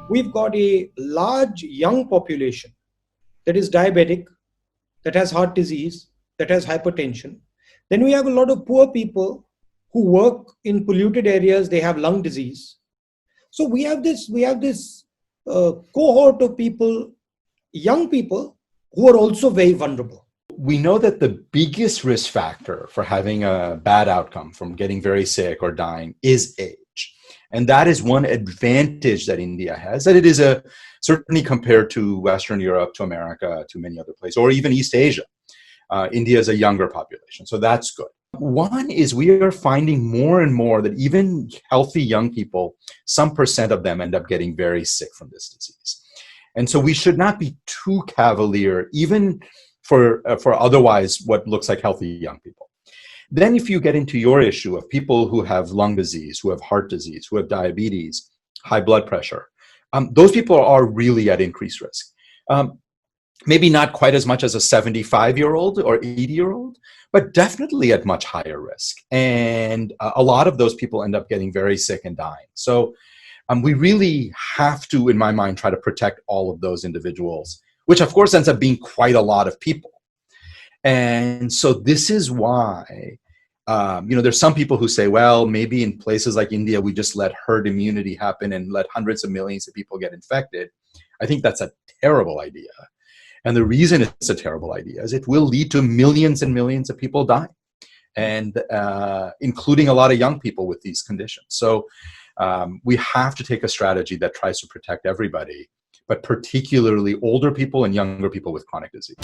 we've got a large young population that is diabetic, that has heart disease, that has hypertension. Then we have a lot of poor people who work in polluted areas, they have lung disease. So we have this cohort of people, young people, who are also very vulnerable. We know that the biggest risk factor for having a bad outcome from getting very sick or dying is age. And that is one advantage that India has, that it is certainly compared to Western Europe, to America, to many other places, or even East Asia. India is a younger population, so that's good. One is we are finding more and more that even healthy young people, some percent of them end up getting very sick from this disease. And so we should not be too cavalier, even for otherwise what looks like healthy young people. Then if you get into your issue of people who have lung disease, who have heart disease, who have diabetes, high blood pressure, those people are really at increased risk. Maybe not quite as much as a 75-year-old or 80-year-old, but definitely at much higher risk. And a lot of those people end up getting very sick and dying. So we really have to, in my mind, try to protect all of those individuals, which of course ends up being quite a lot of people. And so this is why, there's some people who say, well, maybe in places like India, we just let herd immunity happen and let hundreds of millions of people get infected. I think that's a terrible idea. And the reason it's a terrible idea is it will lead to millions and millions of people dying, and including a lot of young people with these conditions. So we have to take a strategy that tries to protect everybody, but particularly older people and younger people with chronic disease.